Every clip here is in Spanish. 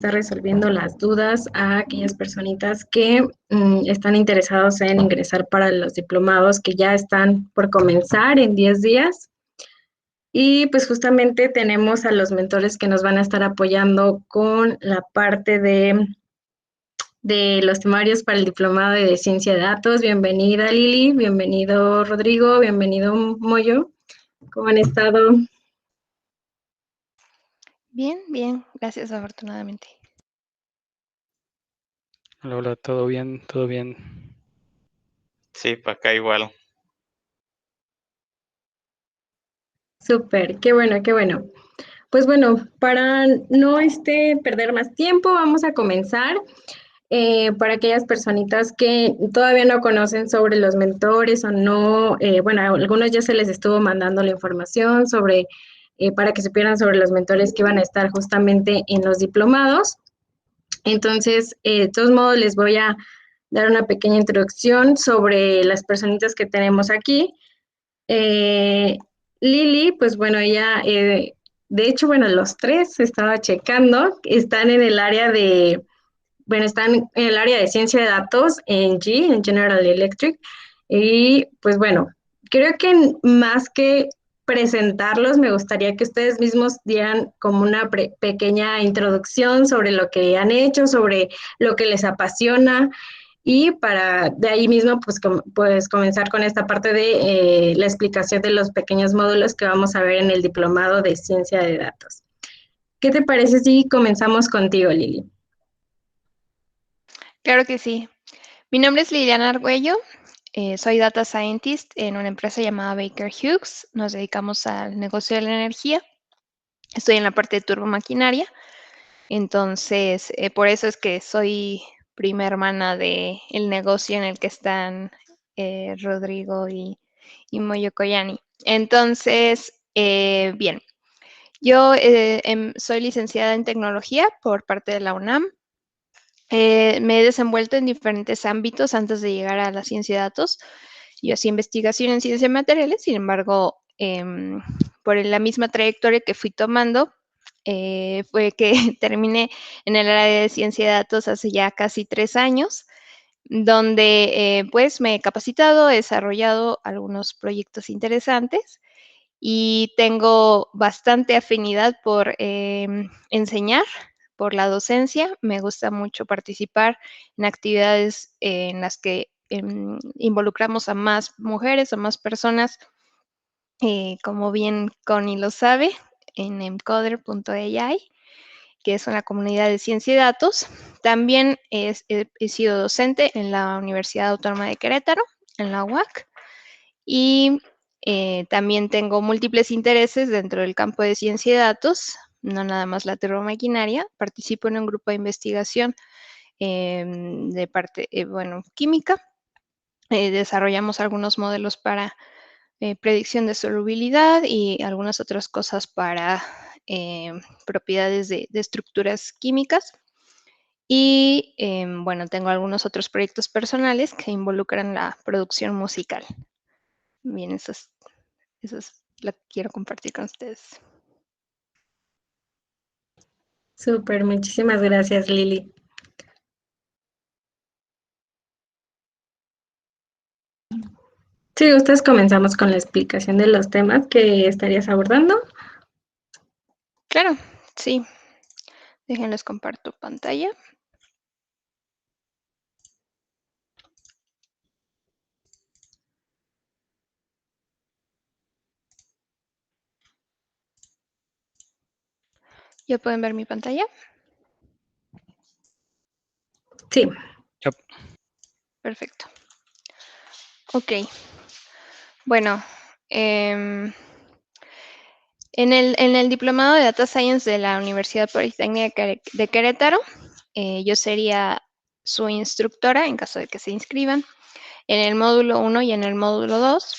está resolviendo las dudas a aquellas personitas que están interesados en ingresar para los diplomados que ya están por comenzar en 10 días. Y pues justamente tenemos a los mentores que nos van a estar apoyando con la parte de los temarios para el diplomado de ciencia de datos. Bienvenida Lili, bienvenido Rodrigo, bienvenido Moyo. ¿Cómo han estado? Bien, bien, gracias afortunadamente. Hola, hola, todo bien, todo bien. Sí, para acá igual. Súper, qué bueno, qué bueno. Pues bueno, para no perder más tiempo, vamos a comenzar. Para aquellas personitas que todavía no conocen sobre los mentores o no, bueno, a algunos ya se les estuvo mandando la información sobre, para que supieran sobre los mentores que iban a estar justamente en los diplomados. Entonces, de todos modos, les voy a dar una pequeña introducción sobre las personitas que tenemos aquí. Lili, pues bueno, ella, de hecho, bueno, los tres estaba checando, están en el área de, bueno, están en el área de ciencia de datos en G, en General Electric, y pues bueno, creo que más que presentarlos, me gustaría que ustedes mismos dieran como una pequeña introducción sobre lo que han hecho, sobre lo que les apasiona, y para de ahí mismo pues comenzar con esta parte de la explicación de los pequeños módulos que vamos a ver en el diplomado de ciencia de datos. ¿Qué te parece si comenzamos contigo, Lili? Claro que sí. Mi nombre es Liliana Argüello, soy Data Scientist en una empresa llamada Baker Hughes. Nos dedicamos al negocio de la energía. Estoy en la parte de turbomaquinaria, entonces por eso es que soy prima hermana del negocio en el que están Rodrigo y Moyo Koyani. Entonces, bien, yo soy licenciada en tecnología por parte de la UNAM. Me he desenvuelto en diferentes ámbitos antes de llegar a la ciencia de datos. Yo hacía investigación en ciencia de materiales, sin embargo, por la misma trayectoria que fui tomando, fue que terminé en el área de ciencia de datos hace ya casi 3 años, donde pues me he capacitado, he desarrollado algunos proyectos interesantes y tengo bastante afinidad por enseñar, por la docencia. Me gusta mucho participar en actividades en las que involucramos a más mujeres o más personas, como bien Connie lo sabe, en encoder.ai, que es una comunidad de ciencia y datos. También he sido docente en la Universidad Autónoma de Querétaro, en la UAC, y también tengo múltiples intereses dentro del campo de ciencia y datos, no nada más la turbomaquinaria. Participo en un grupo de investigación de parte, bueno, química. Desarrollamos algunos modelos para predicción de solubilidad y algunas otras cosas para propiedades de estructuras químicas. Y bueno, tengo algunos otros proyectos personales que involucran la producción musical. Bien, eso es lo que quiero compartir con ustedes. Súper, muchísimas gracias, Lili. Si gustas, comenzamos con la explicación de los temas que estarías abordando. Claro, sí. Déjenles comparto pantalla. ¿Ya pueden ver mi pantalla? Sí. Yep. Perfecto. Ok. Bueno, en el diplomado de Data Science de la Universidad Politécnica de Querétaro, yo sería su instructora en caso de que se inscriban en el módulo 1 y en el módulo 2,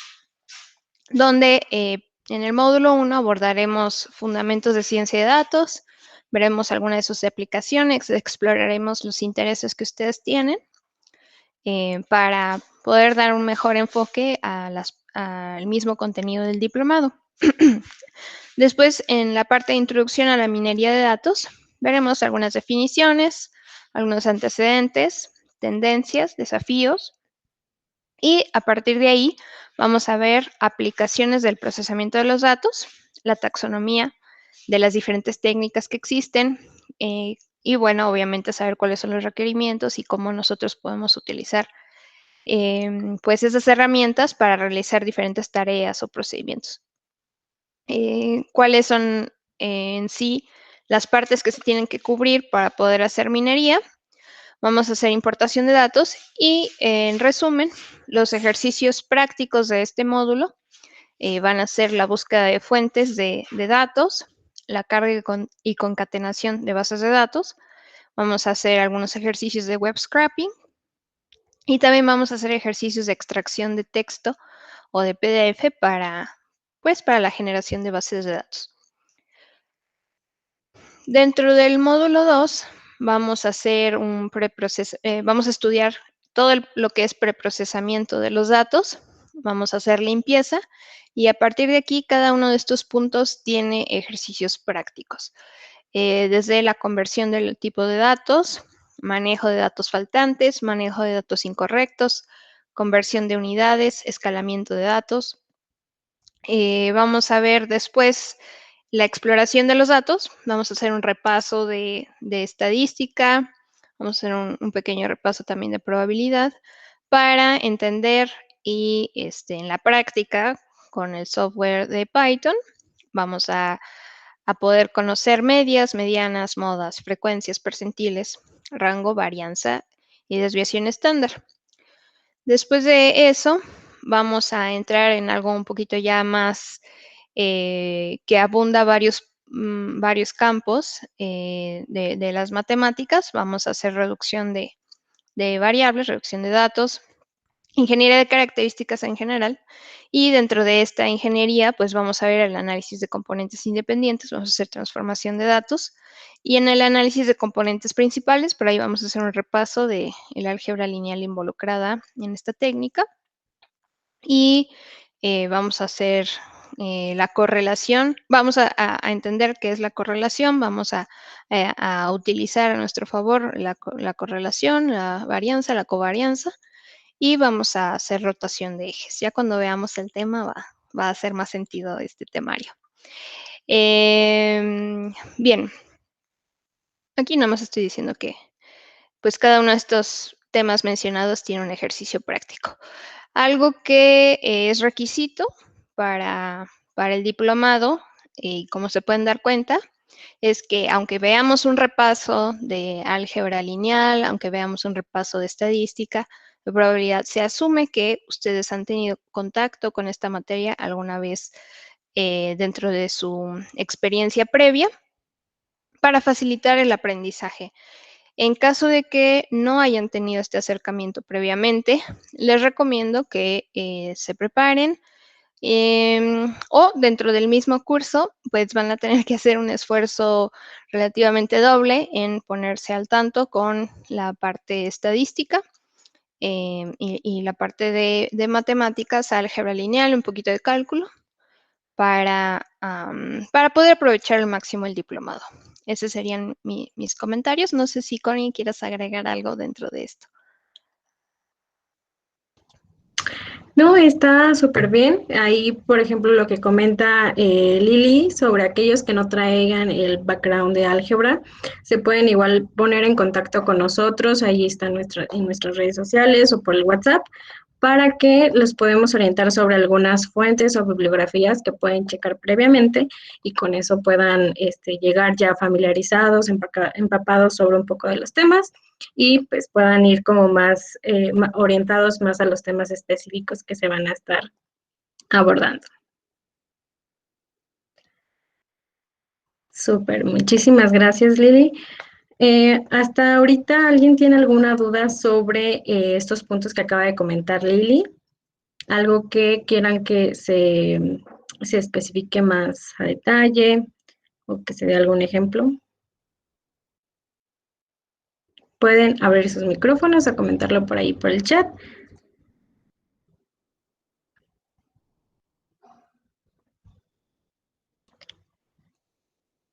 donde en el módulo 1 abordaremos fundamentos de ciencia de datos, veremos algunas de sus aplicaciones, exploraremos los intereses que ustedes tienen para poder dar un mejor enfoque al mismo contenido del diplomado. Después, en la parte de introducción a la minería de datos, Veremos algunas definiciones, algunos antecedentes, tendencias, desafíos, y a partir de ahí vamos a ver aplicaciones del procesamiento de los datos, la taxonomía de las diferentes técnicas que existen, y bueno, obviamente saber cuáles son los requerimientos y cómo nosotros podemos utilizar pues esas herramientas para realizar diferentes tareas o procedimientos. ¿Cuáles son en sí las partes que se tienen que cubrir para poder hacer minería? Vamos a hacer importación de datos y, en resumen, los ejercicios prácticos de este módulo van a ser la búsqueda de fuentes de datos, la carga y concatenación de bases de datos. Vamos a hacer algunos ejercicios de web scraping y también vamos a hacer ejercicios de extracción de texto o de PDF pues, para la generación de bases de datos. Dentro del módulo 2 vamos a hacer vamos a estudiar todo lo que es preprocesamiento de los datos, vamos a hacer limpieza y a partir de aquí cada uno de estos puntos tiene ejercicios prácticos. Desde la conversión del tipo de datos, manejo de datos faltantes, manejo de datos incorrectos, conversión de unidades, escalamiento de datos. Vamos a ver después la exploración de los datos. Vamos a hacer un repaso de estadística. Vamos a hacer un pequeño repaso también de probabilidad para entender y en la práctica con el software de Python vamos a poder conocer medias, medianas, modas, frecuencias, percentiles, rango, varianza y desviación estándar. Después de eso, vamos a entrar en algo un poquito ya más que abunda varios campos de las matemáticas. Vamos a hacer reducción de variables, reducción de datos, ingeniería de características en general. Y dentro de esta ingeniería, pues vamos a ver el análisis de componentes independientes, vamos a hacer transformación de datos. Y en el análisis de componentes principales, por ahí vamos a hacer un repaso de el álgebra lineal involucrada en esta técnica. Y vamos a hacer la correlación, vamos a entender qué es la correlación, vamos a utilizar a nuestro favor la correlación, la varianza, la covarianza, y vamos a hacer rotación de ejes. Ya cuando veamos el tema va a hacer más sentido este temario. Bien, aquí nomás estoy diciendo que pues cada uno de estos temas mencionados tiene un ejercicio práctico. Algo que es requisito para el diplomado, y como se pueden dar cuenta, es que aunque veamos un repaso de álgebra lineal, aunque veamos un repaso de estadística, de probabilidad, se asume que ustedes han tenido contacto con esta materia alguna vez dentro de su experiencia previa para facilitar el aprendizaje. En caso de que no hayan tenido este acercamiento previamente, les recomiendo que se preparen o dentro del mismo curso, pues van a tener que hacer un esfuerzo relativamente doble en ponerse al tanto con la parte estadística y la parte de matemáticas, álgebra lineal, un poquito de cálculo, para poder aprovechar al máximo el diplomado. Esos serían mis comentarios. No sé si Connie quieras agregar algo dentro de esto. No, está súper bien. Ahí, por ejemplo, lo que comenta Lili sobre aquellos que no traigan el background de álgebra, se pueden igual poner en contacto con nosotros. Ahí está en nuestras redes sociales o por el WhatsApp para que los podemos orientar sobre algunas fuentes o bibliografías que pueden checar previamente y con eso puedan llegar ya familiarizados, empapados sobre un poco de los temas y pues puedan ir como más orientados más a los temas específicos que se van a estar abordando. Súper, muchísimas gracias, Lili. Hasta ahorita, ¿alguien tiene alguna duda sobre estos puntos que acaba de comentar Lili? ¿Algo que quieran que se especifique más a detalle o que se dé algún ejemplo? Pueden abrir sus micrófonos o comentarlo por ahí por el chat.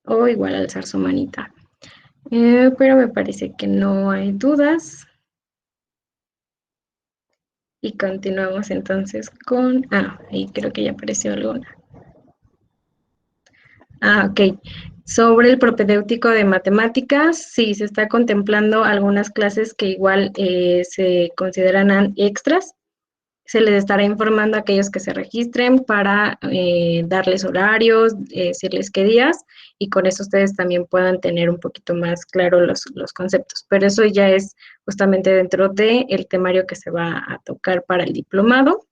O igual alzar su manita. pero me parece que no hay dudas. Y continuamos entonces con... ahí creo que ya apareció alguna. Ok. Sobre el propedéutico de matemáticas, sí, se está contemplando algunas clases que igual se consideran extras. Se les estará informando a aquellos que se registren para darles horarios, decirles qué días, y con eso ustedes también puedan tener un poquito más claro los conceptos. Pero eso ya es justamente dentro del temario que se va a tocar para el diplomado.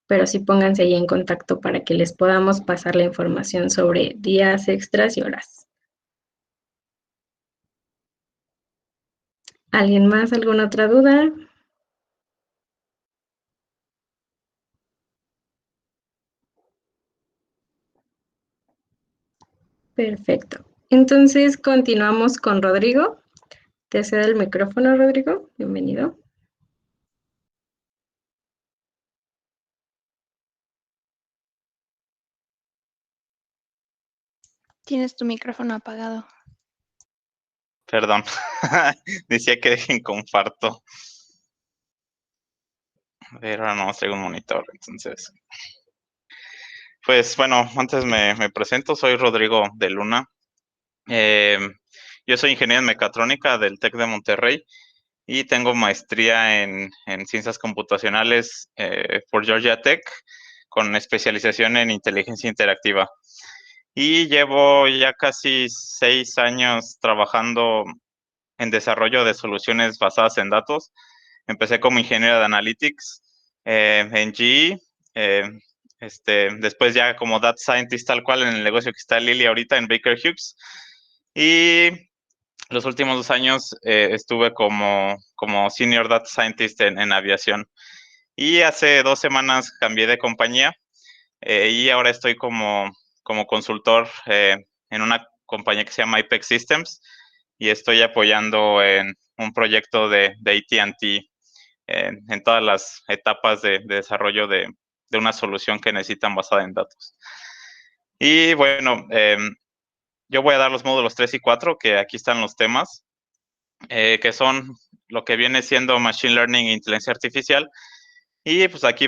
Pero sí pónganse ahí en contacto para que les podamos pasar la información sobre días extras y horas. ¿Alguien más? ¿Alguna otra duda? Perfecto. Entonces continuamos con Rodrigo. Te cedo el micrófono, Rodrigo. Bienvenido. Tienes tu micrófono apagado. Perdón. Decía que dejen comparto. Pero ahora no traigo un monitor, entonces. Pues bueno, antes me presento, soy Rodrigo de Luna. Yo soy ingeniero en mecatrónica del TEC de Monterrey y tengo maestría en ciencias computacionales por Georgia Tech, con especialización en inteligencia interactiva. Y llevo ya casi 6 años trabajando en desarrollo de soluciones basadas en datos. Empecé como ingeniero de analytics en GE, después ya como data scientist tal cual en el negocio que está Lily ahorita en Baker Hughes. Y los últimos 2 años estuve como senior data scientist en aviación. Y hace 2 semanas cambié de compañía y ahora estoy como consultor en una compañía que se llama IPEX Systems y estoy apoyando en un proyecto de AT&T en todas las etapas de desarrollo de una solución que necesitan basada en datos. Y bueno, yo voy a dar los módulos 3 y 4, que aquí están los temas, que son lo que viene siendo Machine Learning e Inteligencia Artificial. Y pues aquí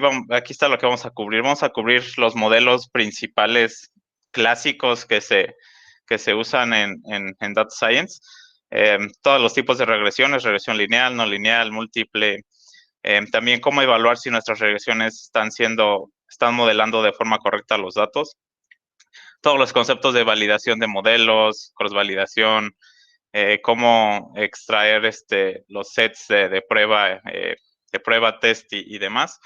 está lo que vamos a cubrir. Vamos a cubrir los modelos principales clásicos que se usan en Data Science. Todos los tipos de regresiones, regresión lineal, no lineal, múltiple. También cómo evaluar si nuestras regresiones están modelando de forma correcta los datos. Todos los conceptos de validación de modelos, cross-validación, cómo extraer los sets de prueba, test y demás.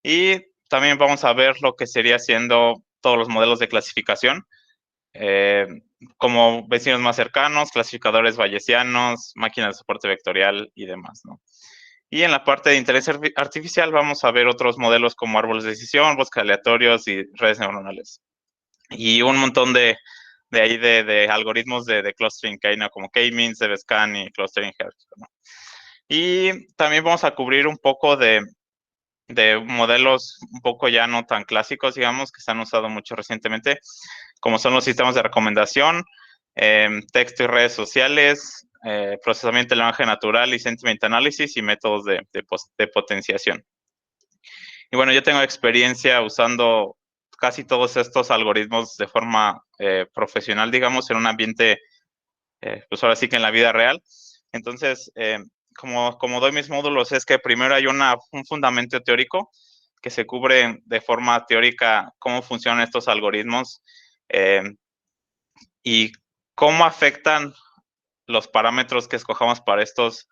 Y también vamos a ver lo que sería siendo todos los modelos de clasificación, como vecinos más cercanos, clasificadores bayesianos, máquinas de soporte vectorial y demás, ¿no? Y en la parte de inteligencia artificial vamos a ver otros modelos como árboles de decisión, bosques aleatorios y redes neuronales. Y un montón de algoritmos de clustering que hay, ¿no? Como K-means, DB-scan y clustering jerárquico, ¿no? Y también vamos a cubrir un poco de modelos un poco ya no tan clásicos, digamos, que se han usado mucho recientemente, como son los sistemas de recomendación, texto y redes sociales, procesamiento de lenguaje natural y sentiment analysis y métodos de potenciación. Y bueno, yo tengo experiencia usando casi todos estos algoritmos de forma profesional, digamos, en un ambiente, pues ahora sí que en la vida real. Entonces, como doy mis módulos, es que primero hay un fundamento teórico que se cubre de forma teórica cómo funcionan estos algoritmos y cómo afectan los parámetros que escojamos para estos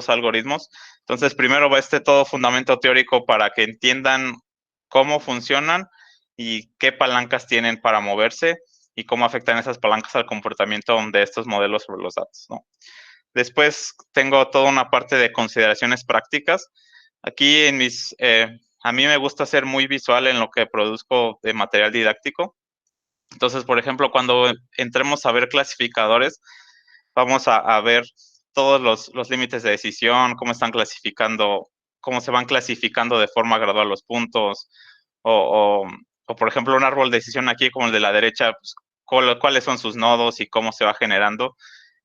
algoritmos. Entonces, primero va todo fundamento teórico para que entiendan cómo funcionan y qué palancas tienen para moverse y cómo afectan esas palancas al comportamiento de estos modelos sobre los datos, ¿no? Después tengo toda una parte de consideraciones prácticas. Aquí a mí me gusta ser muy visual en lo que produzco de material didáctico. Entonces, por ejemplo, cuando entremos a ver clasificadores, vamos a ver todos los límites de decisión, cómo se van clasificando de forma gradual los puntos, o por ejemplo, un árbol de decisión aquí como el de la derecha, pues, cuáles son sus nodos y cómo se va generando,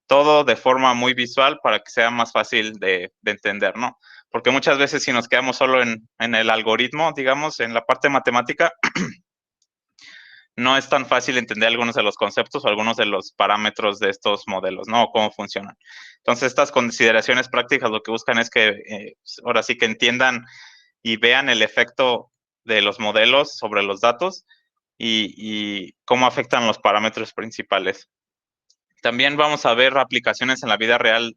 todo de forma muy visual para que sea más fácil de entender, ¿no? Porque muchas veces si nos quedamos solo en el algoritmo, digamos, en la parte matemática, no es tan fácil entender algunos de los conceptos o algunos de los parámetros de estos modelos, ¿no? O cómo funcionan. Entonces, estas consideraciones prácticas lo que buscan es que ahora sí que entiendan y vean el efecto de los modelos sobre los datos y cómo afectan los parámetros principales. También vamos a ver aplicaciones en la vida real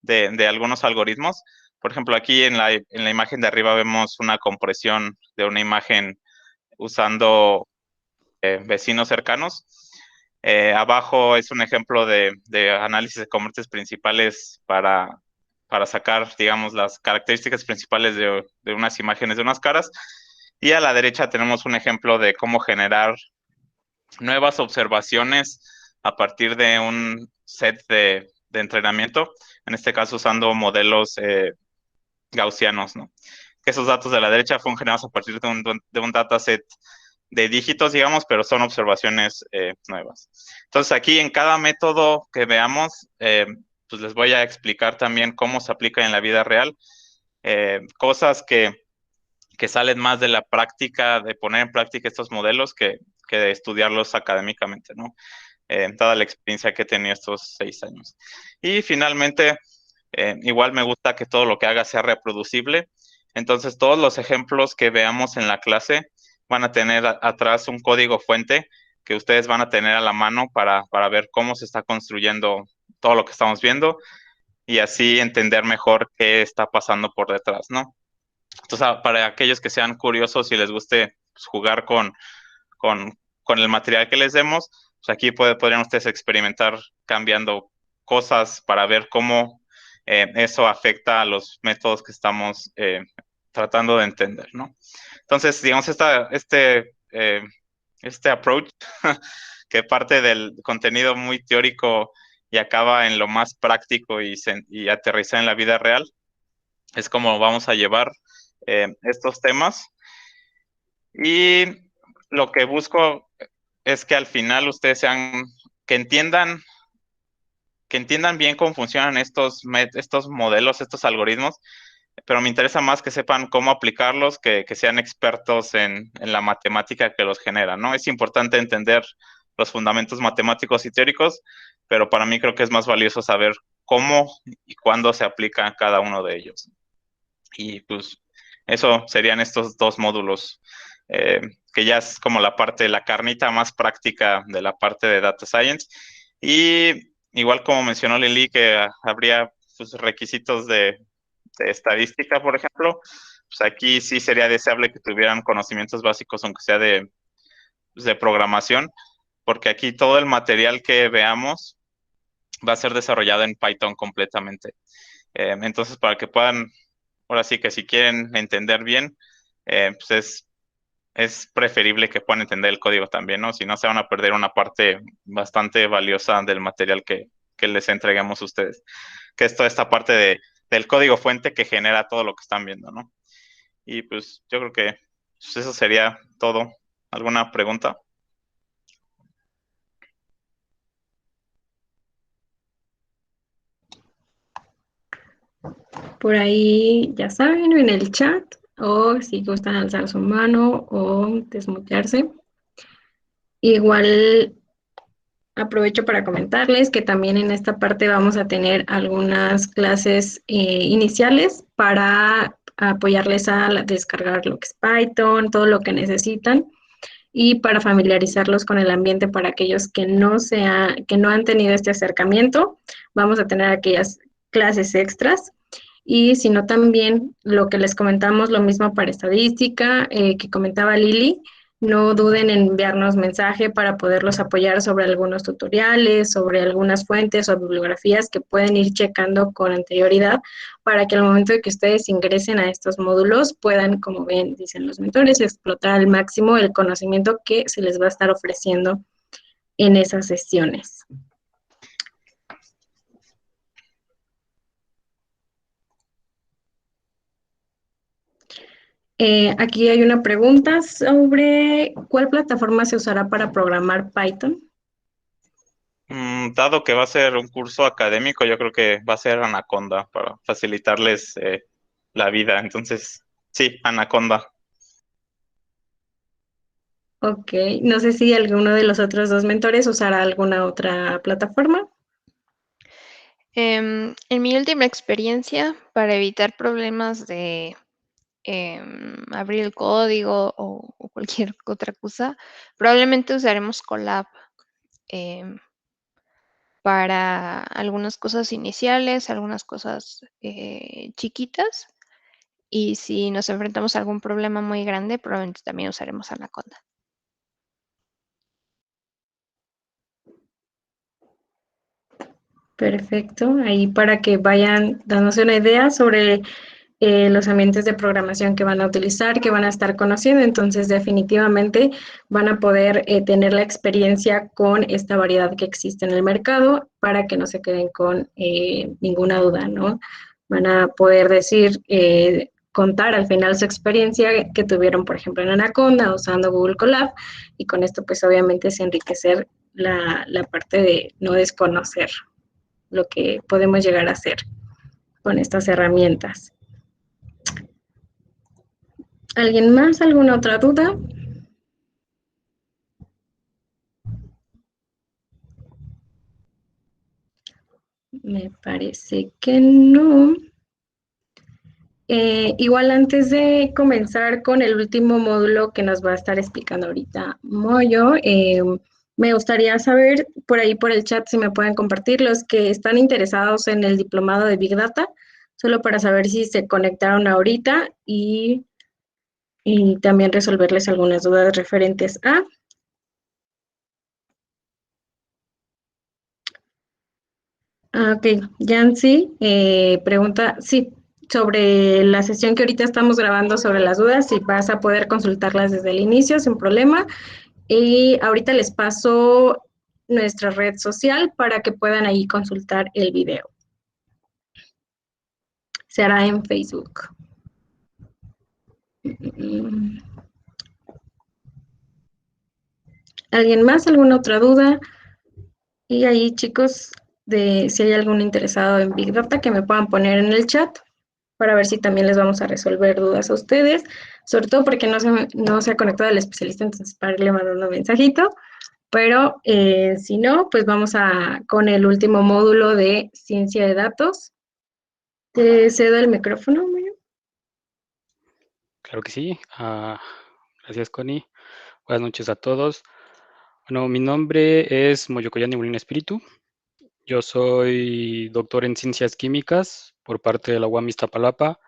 de algunos algoritmos. Por ejemplo, aquí en la imagen de arriba vemos una compresión de una imagen usando vecinos cercanos. Abajo es un ejemplo de análisis de componentes principales para sacar, digamos, las características principales de unas imágenes de unas caras. Y a la derecha tenemos un ejemplo de cómo generar nuevas observaciones a partir de un set de entrenamiento, en este caso usando modelos gaussianos, ¿no? Que esos datos de la derecha fueron generados a partir de un dataset de dígitos, digamos, pero son observaciones nuevas. Entonces, aquí en cada método que veamos, pues les voy a explicar también cómo se aplica en la vida real, cosas que salen más de la práctica, de poner en práctica estos modelos que de estudiarlos académicamente, ¿no? Dada la experiencia que he tenido estos 6 años. Y finalmente, igual me gusta que todo lo que haga sea reproducible. Entonces, todos los ejemplos que veamos en la clase van a tener atrás un código fuente que ustedes van a tener a la mano para ver cómo se está construyendo todo lo que estamos viendo y así entender mejor qué está pasando por detrás, ¿no? Entonces, para aquellos que sean curiosos y les guste pues, jugar con el material que les demos, pues aquí podrían ustedes experimentar cambiando cosas para ver cómo eso afecta a los métodos que estamos tratando de entender, ¿no? Entonces, digamos, este approach que parte del contenido muy teórico y acaba en lo más práctico y aterriza en la vida real, es como vamos a llevar estos temas. Y lo que busco es que al final ustedes que entiendan bien cómo funcionan estos modelos, estos algoritmos, pero me interesa más que sepan cómo aplicarlos, que sean expertos en la matemática que los genera, ¿no? Es importante entender los fundamentos matemáticos y teóricos, pero para mí creo que es más valioso saber cómo y cuándo se aplica cada uno de ellos. Y pues eso serían estos 2 módulos, que ya es como la carnita más práctica de la parte de Data Science. Y igual como mencionó Lili, que habría pues, requisitos de estadística, por ejemplo, pues aquí sí sería deseable que tuvieran conocimientos básicos, aunque sea de programación, porque aquí todo el material que veamos va a ser desarrollado en Python completamente. Entonces, para que puedan, ahora sí que si quieren entender bien, pues es preferible que puedan entender el código también, ¿no? Si no, se van a perder una parte bastante valiosa del material que les entreguemos a ustedes, que es toda esta parte del código fuente que genera todo lo que están viendo, ¿no? Y pues yo creo que pues, eso sería todo. ¿Alguna pregunta? Por ahí, ya saben, en el chat, o si gustan alzar su mano o desmutearse. Igual aprovecho para comentarles que también en esta parte vamos a tener algunas clases iniciales para apoyarles a descargar lo que es Python, todo lo que necesitan y para familiarizarlos con el ambiente para aquellos que no han tenido este acercamiento. Vamos a tener aquellas clases extras. Y sino también lo que les comentamos, lo mismo para estadística, que comentaba Lili, no duden en enviarnos mensaje para poderlos apoyar sobre algunos tutoriales, sobre algunas fuentes o bibliografías que pueden ir checando con anterioridad para que al momento de que ustedes ingresen a estos módulos puedan, como bien dicen los mentores, explotar al máximo el conocimiento que se les va a estar ofreciendo en esas sesiones. Aquí hay una pregunta sobre ¿cuál plataforma se usará para programar Python? dado que va a ser un curso académico, yo creo que va a ser Anaconda para facilitarles la vida. Entonces, sí, Anaconda. Ok, no sé si alguno de los otros dos mentores usará alguna otra plataforma. En mi última experiencia, para evitar problemas de abrir el código o cualquier otra cosa, probablemente usaremos Colab em, para algunas cosas iniciales, algunas cosas chiquitas. Y si nos enfrentamos a algún problema muy grande, probablemente también usaremos Anaconda. Perfecto, ahí para que vayan dándose una idea sobre los ambientes de programación que van a utilizar, que van a estar conociendo, entonces definitivamente van a poder tener la experiencia con esta variedad que existe en el mercado para que no se queden con ninguna duda, ¿no? Van a poder decir, contar al final su experiencia que tuvieron, por ejemplo, en Anaconda usando Google Colab, y con esto pues obviamente es enriquecer la parte de no desconocer lo que podemos llegar a hacer con estas herramientas. ¿Alguien más? ¿Alguna otra duda? Me parece que no. Igual antes de comenzar con el último módulo que nos va a estar explicando ahorita Moyo, me gustaría saber por ahí por el chat si me pueden compartir los que están interesados en el diplomado de Big Data, solo para saber si se conectaron ahorita y también resolverles algunas dudas referentes a. Ok, Yancy pregunta, sí, sobre la sesión que ahorita estamos grabando sobre las dudas, si vas a poder consultarlas desde el inicio sin problema. Y ahorita les paso nuestra red social para que puedan ahí consultar el video. Se hará en Facebook. ¿Alguien más? ¿Alguna otra duda? Y ahí, chicos, si hay algún interesado en Big Data, que me puedan poner en el chat para ver si también les vamos a resolver dudas a ustedes, sobre todo porque no se ha conectado el especialista, entonces para irle mandando un mensajito, pero si no, pues vamos con el último módulo de ciencia de datos. Te cedo el micrófono, Mario. Claro que sí. Gracias, Connie. Buenas noches a todos. Bueno, mi nombre es Moyocoyani Molina Espíritu. Yo soy doctor en Ciencias Químicas por parte de la UAM Iztapalapa.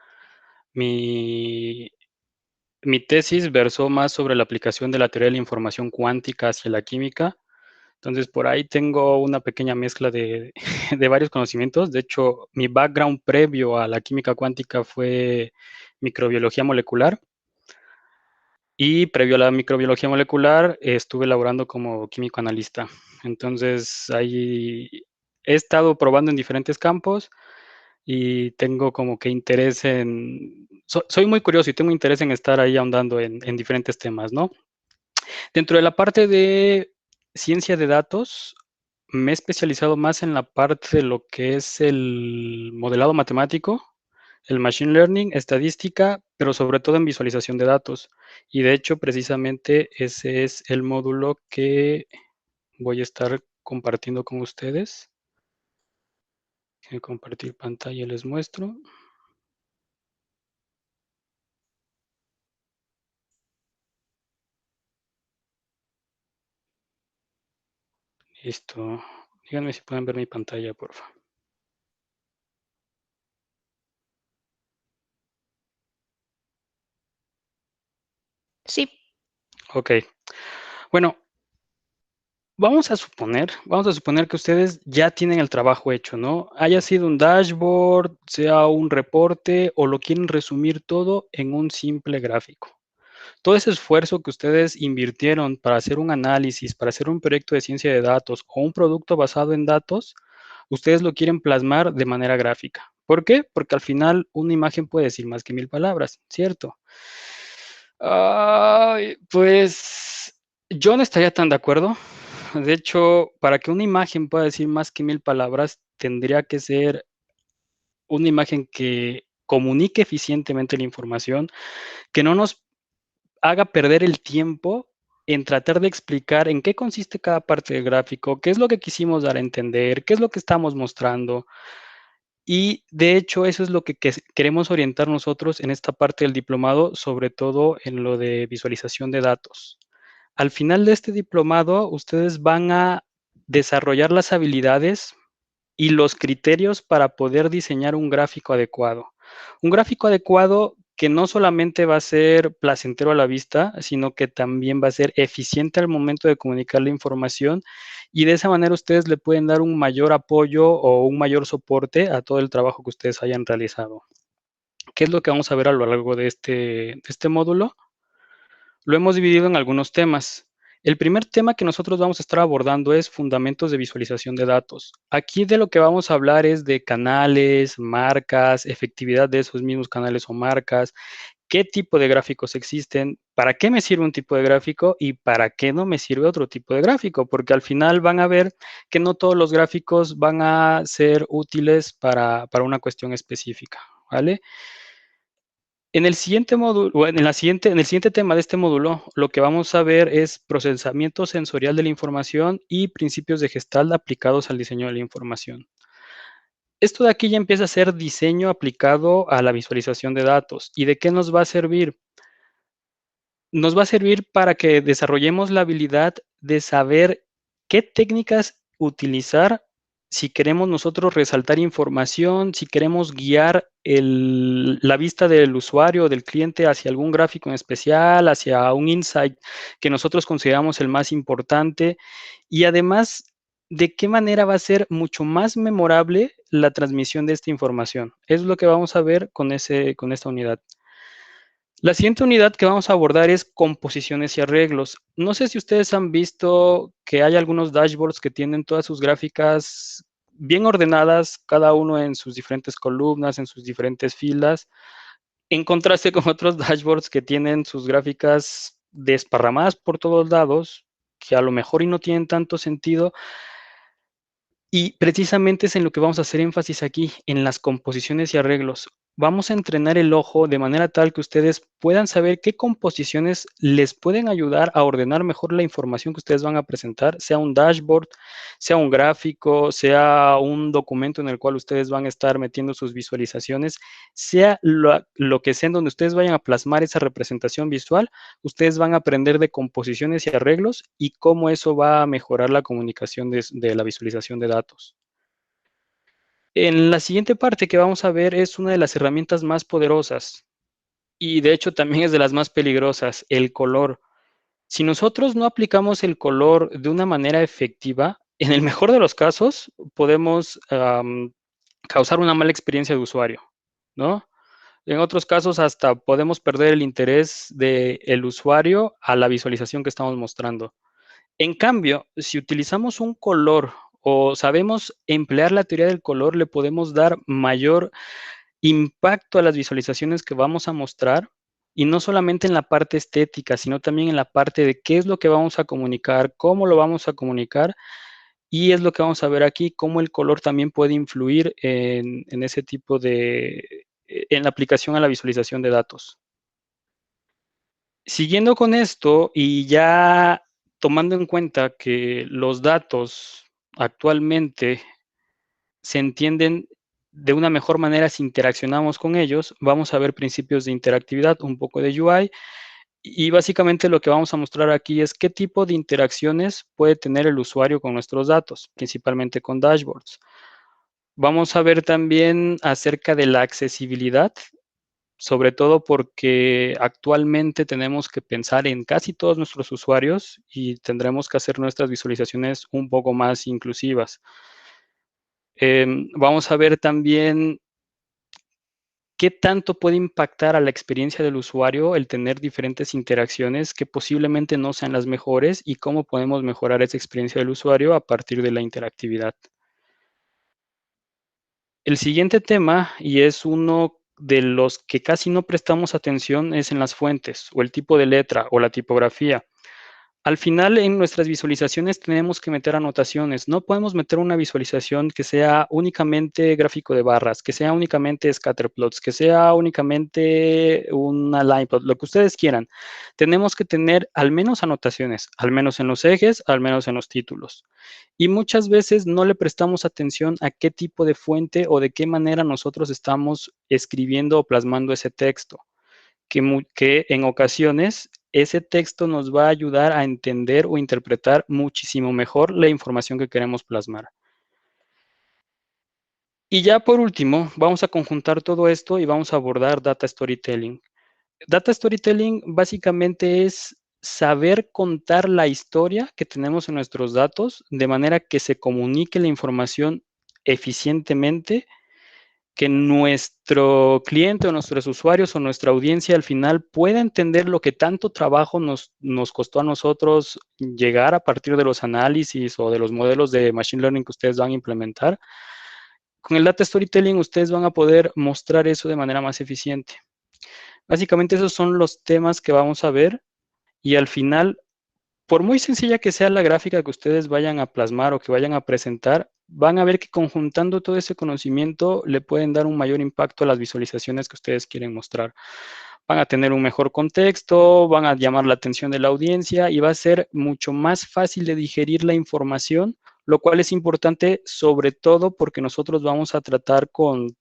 Mi tesis versó más sobre la aplicación de la teoría de la información cuántica hacia la química. Entonces, por ahí tengo una pequeña mezcla de, de varios conocimientos. De hecho, mi background previo a la química cuántica fue microbiología molecular. Y previo a la microbiología molecular, estuve laborando como químico analista. Entonces, ahí he estado probando en diferentes campos y tengo como que interés soy muy curioso y tengo interés en estar ahí ahondando en diferentes temas, ¿no? Dentro de la parte de ciencia de datos, me he especializado más en la parte de lo que es el modelado matemático, el machine learning, estadística, pero sobre todo en visualización de datos. Y de hecho, precisamente ese es el módulo que voy a estar compartiendo con ustedes. Voy a compartir pantalla y les muestro. Listo. Díganme si pueden ver mi pantalla, por favor. Sí. Ok. Bueno, vamos a suponer que ustedes ya tienen el trabajo hecho, ¿no? Haya sido un dashboard, sea un reporte o lo quieren resumir todo en un simple gráfico. Todo ese esfuerzo que ustedes invirtieron para hacer un análisis, para hacer un proyecto de ciencia de datos o un producto basado en datos, ustedes lo quieren plasmar de manera gráfica. ¿Por qué? Porque al final una imagen puede decir más que 1000 palabras, ¿cierto? Pues yo no estaría tan de acuerdo. De hecho, para que una imagen pueda decir más que 1000 palabras, tendría que ser una imagen que comunique eficientemente la información, que no nos haga perder el tiempo en tratar de explicar en qué consiste cada parte del gráfico, qué es lo que quisimos dar a entender, qué es lo que estamos mostrando. Y de hecho, eso es lo que queremos orientar nosotros en esta parte del diplomado, sobre todo en lo de visualización de datos. Al final de este diplomado, ustedes van a desarrollar las habilidades y los criterios para poder diseñar un gráfico adecuado. Un gráfico adecuado que no solamente va a ser placentero a la vista, sino que también va a ser eficiente al momento de comunicar la información y de esa manera ustedes le pueden dar un mayor apoyo o un mayor soporte a todo el trabajo que ustedes hayan realizado. ¿Qué es lo que vamos a ver a lo largo de este módulo? Lo hemos dividido en algunos temas. El primer tema que nosotros vamos a estar abordando es fundamentos de visualización de datos. Aquí de lo que vamos a hablar es de canales, marcas, efectividad de esos mismos canales o marcas, qué tipo de gráficos existen, para qué me sirve un tipo de gráfico y para qué no me sirve otro tipo de gráfico, porque al final van a ver que no todos los gráficos van a ser útiles para una cuestión específica, ¿vale? En el siguiente módulo, o en el siguiente tema de este módulo, lo que vamos a ver es procesamiento sensorial de la información y principios de Gestalt aplicados al diseño de la información. Esto de aquí ya empieza a ser diseño aplicado a la visualización de datos. ¿Y de qué nos va a servir? Nos va a servir para que desarrollemos la habilidad de saber qué técnicas utilizar si queremos nosotros resaltar información, si queremos guiar la vista del usuario o del cliente hacia algún gráfico en especial, hacia un insight que nosotros consideramos el más importante y además de qué manera va a ser mucho más memorable la transmisión de esta información. Es lo que vamos a ver con esta unidad. La siguiente unidad que vamos a abordar es composiciones y arreglos. No sé si ustedes han visto que hay algunos dashboards que tienen todas sus gráficas bien ordenadas, cada uno en sus diferentes columnas, en sus diferentes filas, en contraste con otros dashboards que tienen sus gráficas desparramadas por todos lados, que a lo mejor y no tienen tanto sentido, y precisamente es en lo que vamos a hacer énfasis aquí, en las composiciones y arreglos. Vamos a entrenar el ojo de manera tal que ustedes puedan saber qué composiciones les pueden ayudar a ordenar mejor la información que ustedes van a presentar, sea un dashboard, sea un gráfico, sea un documento en el cual ustedes van a estar metiendo sus visualizaciones, sea lo que sea en donde ustedes vayan a plasmar esa representación visual, ustedes van a aprender de composiciones y arreglos y cómo eso va a mejorar la comunicación de la visualización de datos. En la siguiente parte que vamos a ver es una de las herramientas más poderosas y de hecho también es de las más peligrosas, el color. Si nosotros no aplicamos el color de una manera efectiva, en el mejor de los casos podemos causar una mala experiencia de usuario, ¿no? En otros casos hasta podemos perder el interés del usuario a la visualización que estamos mostrando. En cambio, si utilizamos un color o sabemos emplear la teoría del color, le podemos dar mayor impacto a las visualizaciones que vamos a mostrar y no solamente en la parte estética, sino también en la parte de qué es lo que vamos a comunicar, cómo lo vamos a comunicar y es lo que vamos a ver aquí, cómo el color también puede influir en ese tipo en la aplicación a la visualización de datos. Siguiendo con esto y ya tomando en cuenta que los datos actualmente se entienden de una mejor manera si interaccionamos con ellos, vamos a ver principios de interactividad, un poco de UI, y básicamente lo que vamos a mostrar aquí es qué tipo de interacciones puede tener el usuario con nuestros datos, principalmente con dashboards. Vamos a ver también acerca de la accesibilidad, sobre todo porque actualmente tenemos que pensar en casi todos nuestros usuarios y tendremos que hacer nuestras visualizaciones un poco más inclusivas. Vamos a ver también qué tanto puede impactar a la experiencia del usuario el tener diferentes interacciones que posiblemente no sean las mejores y cómo podemos mejorar esa experiencia del usuario a partir de la interactividad. El siguiente tema, y es uno de los que casi no prestamos atención, es en las fuentes o el tipo de letra o la tipografía. Al final, en nuestras visualizaciones tenemos que meter anotaciones. No podemos meter una visualización que sea únicamente gráfico de barras, que sea únicamente scatterplots, que sea únicamente una line plot, lo que ustedes quieran. Tenemos que tener al menos anotaciones, al menos en los ejes, al menos en los títulos. Y muchas veces no le prestamos atención a qué tipo de fuente o de qué manera nosotros estamos escribiendo o plasmando ese texto, que en ocasiones ese texto nos va a ayudar a entender o interpretar muchísimo mejor la información que queremos plasmar. Y ya por último, vamos a conjuntar todo esto y vamos a abordar Data Storytelling. Data Storytelling básicamente es saber contar la historia que tenemos en nuestros datos de manera que se comunique la información eficientemente, que nuestro cliente o nuestros usuarios o nuestra audiencia al final pueda entender lo que tanto trabajo nos costó a nosotros llegar a partir de los análisis o de los modelos de Machine Learning que ustedes van a implementar. Con el Data Storytelling ustedes van a poder mostrar eso de manera más eficiente. Básicamente esos son los temas que vamos a ver y al final, por muy sencilla que sea la gráfica que ustedes vayan a plasmar o que vayan a presentar, van a ver que conjuntando todo ese conocimiento le pueden dar un mayor impacto a las visualizaciones que ustedes quieren mostrar. Van a tener un mejor contexto, van a llamar la atención de la audiencia y va a ser mucho más fácil de digerir la información, lo cual es importante sobre todo porque nosotros vamos a tratar con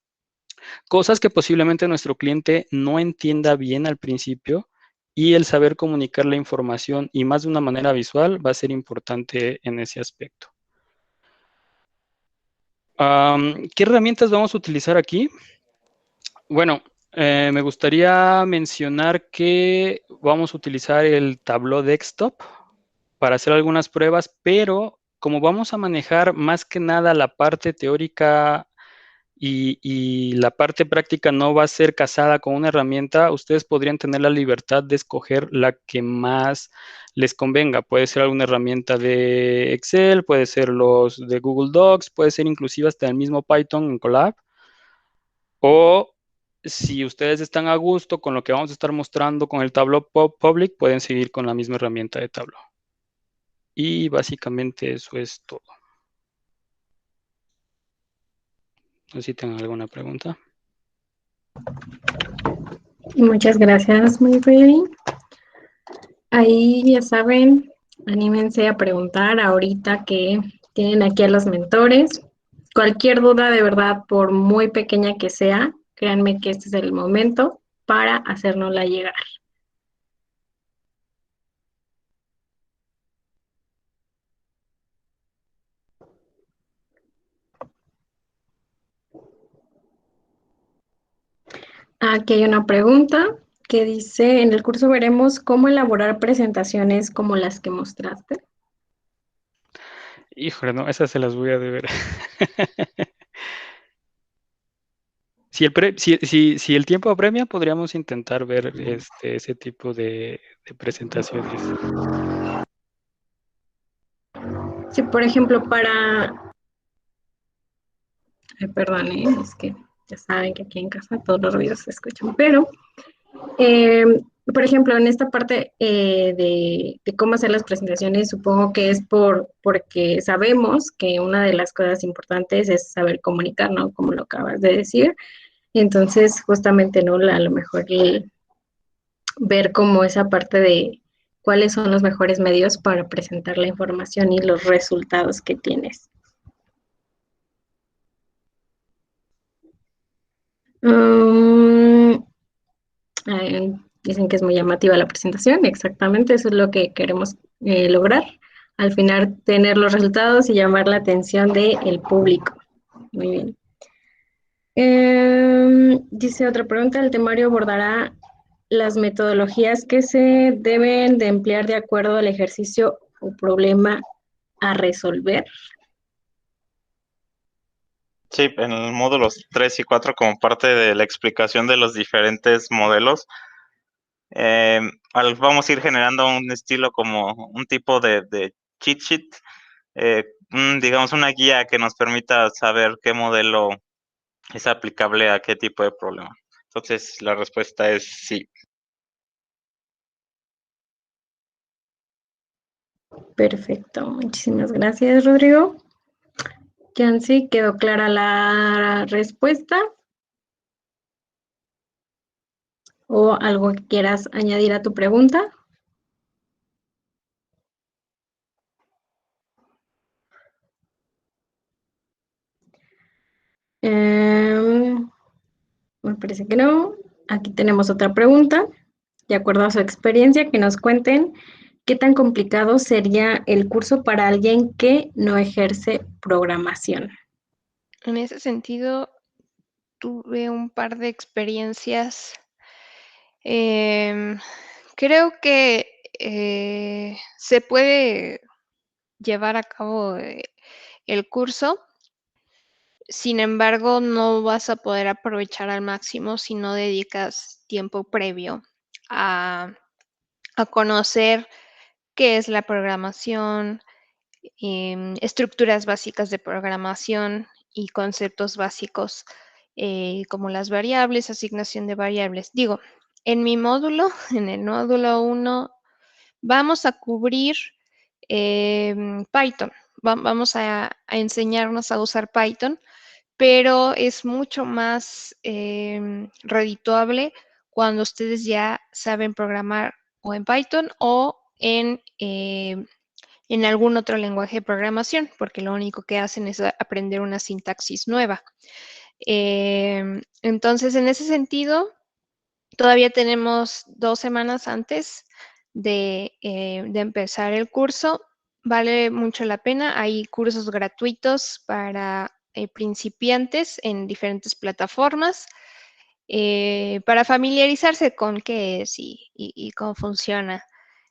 cosas que posiblemente nuestro cliente no entienda bien al principio, y el saber comunicar la información y más de una manera visual va a ser importante en ese aspecto. ¿Qué herramientas vamos a utilizar aquí? Bueno, me gustaría mencionar que vamos a utilizar el Tableau Desktop para hacer algunas pruebas, pero como vamos a manejar más que nada la parte teórica y la parte práctica no va a ser casada con una herramienta, ustedes podrían tener la libertad de escoger la que más les convenga. Puede ser alguna herramienta de Excel, puede ser los de Google Docs, puede ser inclusive hasta el mismo Python en Colab. O si ustedes están a gusto con lo que vamos a estar mostrando con el Tableau Public, pueden seguir con la misma herramienta de Tableau. Y básicamente eso es todo. No sé si tienen alguna pregunta. Muchas gracias, Mayray. Ahí ya saben, anímense a preguntar ahorita que tienen aquí a los mentores. Cualquier duda, de verdad, por muy pequeña que sea, créanme que este es el momento para hacérnosla llegar. Aquí hay una pregunta que dice, en el curso veremos cómo elaborar presentaciones como las que mostraste. Híjole, no, esas se las voy a deber. Si el tiempo apremia, podríamos intentar ver ese tipo de presentaciones. Si, por ejemplo, perdón, es que ya saben que aquí en casa todos los ruidos se escuchan, pero, por ejemplo, en esta parte de cómo hacer las presentaciones, supongo que es porque sabemos que una de las cosas importantes es saber comunicar, ¿no? Como lo acabas de decir. Entonces, justamente, ¿no? A lo mejor ver como esa parte de cuáles son los mejores medios para presentar la información y los resultados que tienes. Dicen que es muy llamativa la presentación, exactamente, eso es lo que queremos lograr. Al final, tener los resultados y llamar la atención del público. Muy bien. Dice otra pregunta, el temario abordará las metodologías que se deben de emplear de acuerdo al ejercicio o problema a resolver. Sí, en el módulos 3 y 4, como parte de la explicación de los diferentes modelos, vamos a ir generando un estilo como un tipo de cheat sheet, digamos una guía que nos permita saber qué modelo es aplicable a qué tipo de problema. Entonces, la respuesta es sí. Perfecto, muchísimas gracias, Rodrigo. Yancy, ¿quedó clara la respuesta? ¿O algo que quieras añadir a tu pregunta? Me parece que no. Aquí tenemos otra pregunta. De acuerdo a su experiencia, que nos cuenten qué tan complicado sería el curso para alguien que no ejerce programación. En ese sentido, tuve un par de experiencias. Creo que se puede llevar a cabo el curso. Sin embargo, no vas a poder aprovechar al máximo si no dedicas tiempo previo a, a conocer qué es la programación, estructuras básicas de programación y conceptos básicos como las variables, asignación de variables. Digo, en mi módulo, en el módulo 1, vamos a cubrir Python. Vamos a enseñarnos a usar Python, pero es mucho más redituable cuando ustedes ya saben programar o en Python o en algún otro lenguaje de programación, porque lo único que hacen es aprender una sintaxis nueva. Entonces, en ese sentido, todavía tenemos 2 semanas antes de empezar el curso. Vale mucho la pena. Hay cursos gratuitos para principiantes en diferentes plataformas para familiarizarse con qué es y cómo funciona.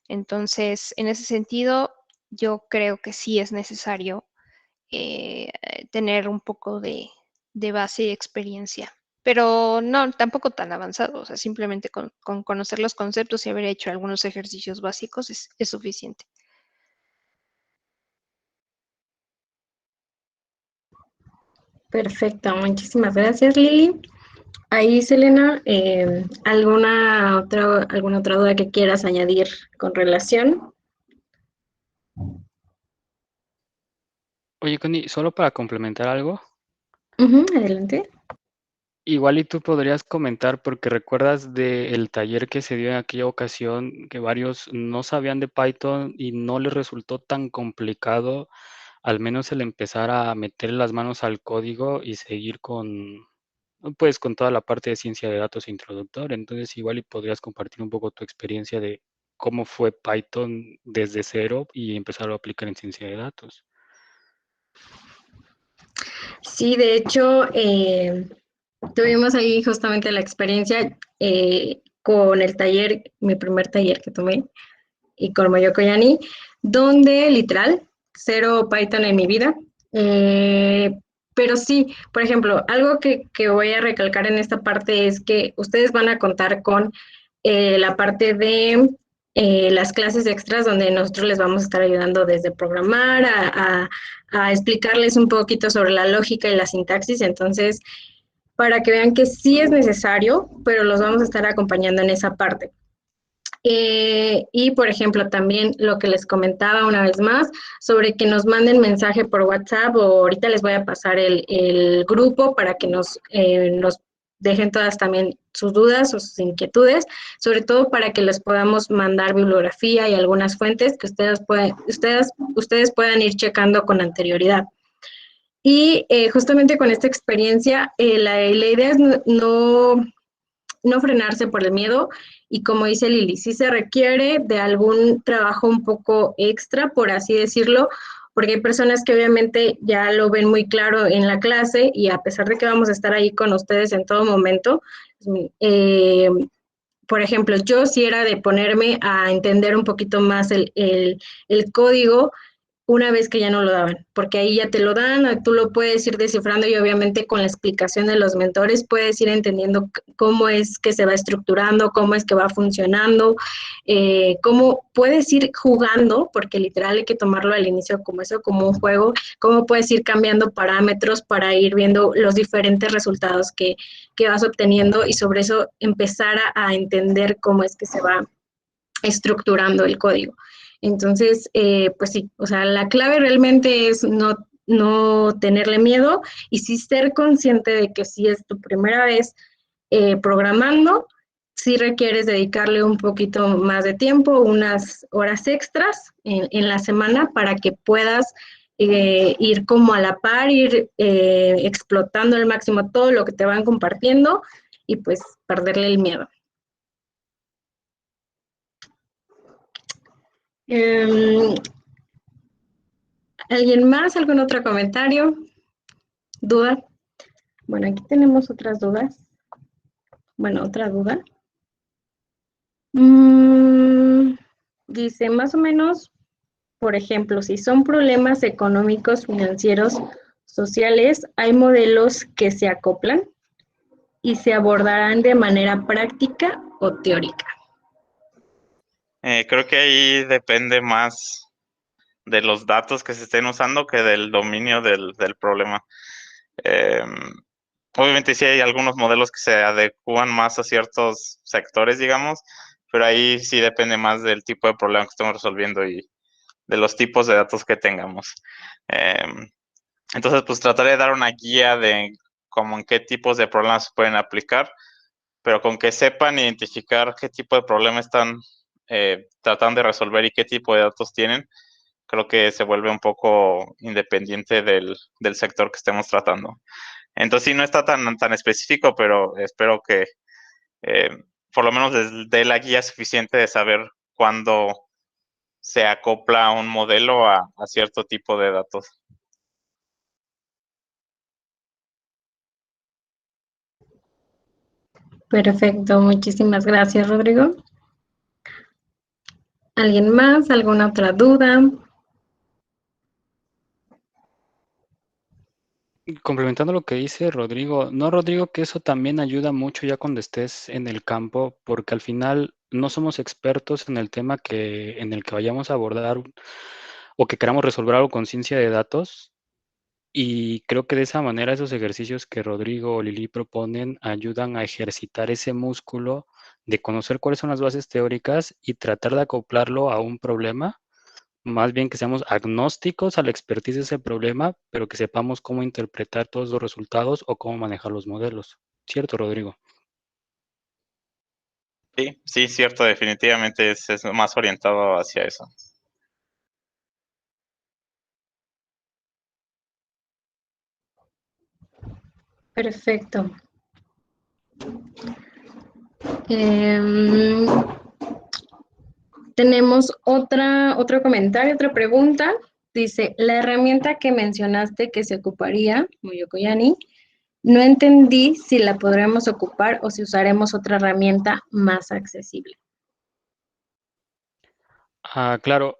Entonces, en ese sentido, yo creo que sí es necesario tener un poco de base y experiencia. Pero no, tampoco tan avanzado, o sea, simplemente con conocer los conceptos y haber hecho algunos ejercicios básicos es suficiente. Perfecto, muchísimas gracias, Lili. Ahí, Selena, alguna otra duda que quieras añadir con relación? Oye, Connie, solo para complementar algo, Adelante. igual y tú podrías comentar, porque recuerdas del taller que se dio en aquella ocasión, que varios no sabían de Python y no les resultó tan complicado, al menos el empezar a meter las manos al código y seguir pues, con toda la parte de ciencia de datos introductoria. Entonces, igual y podrías compartir un poco tu experiencia de cómo fue Python desde cero y empezar a aplicar en ciencia de datos. Sí, de hecho, tuvimos ahí justamente la experiencia con el taller, mi primer taller que tomé, y con Moyoko Yani, donde literal, cero Python en mi vida. Pero sí, por ejemplo, algo que voy a recalcar en esta parte es que ustedes van a contar con la parte de las clases extras donde nosotros les vamos a estar ayudando desde programar a explicarles un poquito sobre la lógica y la sintaxis. Entonces, para que vean que sí es necesario, pero los vamos a estar acompañando en esa parte. Y, por ejemplo, también lo que les comentaba una vez más, sobre que nos manden mensaje por WhatsApp, o ahorita les voy a pasar el grupo para que nos dejen todas también sus dudas o sus inquietudes, sobre todo para que les podamos mandar bibliografía y algunas fuentes que ustedes puedan ir checando con anterioridad. Y justamente con esta experiencia, la idea es no frenarse por el miedo, y como dice Lili, sí se requiere de algún trabajo un poco extra, por así decirlo, porque hay personas que obviamente ya lo ven muy claro en la clase, y a pesar de que vamos a estar ahí con ustedes en todo momento, por ejemplo, yo sí era de ponerme a entender un poquito más el código una vez que ya no lo daban, porque ahí ya te lo dan, tú lo puedes ir descifrando, y obviamente con la explicación de los mentores puedes ir entendiendo cómo es que se va estructurando, cómo es que va funcionando, cómo puedes ir jugando, porque literal hay que tomarlo al inicio como eso, como un juego, cómo puedes ir cambiando parámetros para ir viendo los diferentes resultados que vas obteniendo, y sobre eso empezar a entender cómo es que se va estructurando el código. Entonces, pues sí, o sea, la clave realmente es no tenerle miedo y sí ser consciente de que si es tu primera vez programando, sí requieres dedicarle un poquito más de tiempo, unas horas extras en la semana para que puedas ir como a la par, ir explotando al máximo todo lo que te van compartiendo y pues perderle el miedo. ¿Alguien más? ¿Algún otro comentario? ¿Duda? Bueno, aquí tenemos otras dudas. Bueno, otra duda. Dice, más o menos, por ejemplo, si son problemas económicos, financieros, sociales, hay modelos que se acoplan y se abordarán de manera práctica o teórica. Creo que ahí depende más de los datos que se estén usando que del dominio del problema. Obviamente sí hay algunos modelos que se adecúan más a ciertos sectores, digamos, pero ahí sí depende más del tipo de problema que estemos resolviendo y de los tipos de datos que tengamos. Entonces, pues trataré de dar una guía de cómo en qué tipos de problemas se pueden aplicar, pero con que sepan identificar qué tipo de problema están tratando de resolver y qué tipo de datos tienen, creo que se vuelve un poco independiente del sector que estemos tratando. Entonces sí, no está tan específico, pero espero que por lo menos les dé la guía suficiente de saber cuándo se acopla un modelo a cierto tipo de datos. Perfecto, muchísimas gracias, Rodrigo. ¿Alguien más? ¿Alguna otra duda? Complementando lo que dice Rodrigo, no, Rodrigo, que eso también ayuda mucho ya cuando estés en el campo, porque al final no somos expertos en el tema en el que vayamos a abordar o que queramos resolver algo con ciencia de datos. Y creo que de esa manera esos ejercicios que Rodrigo o Lili proponen ayudan a ejercitar ese músculo de conocer cuáles son las bases teóricas y tratar de acoplarlo a un problema, más bien que seamos agnósticos a la expertise de ese problema, pero que sepamos cómo interpretar todos los resultados o cómo manejar los modelos. ¿Cierto, Rodrigo? Sí, cierto, definitivamente es más orientado hacia eso. Perfecto. Tenemos otro comentario, otra pregunta. Dice, la herramienta que mencionaste que se ocuparía, Moyokoyani, no entendí si la podremos ocupar o si usaremos otra herramienta más accesible. Claro.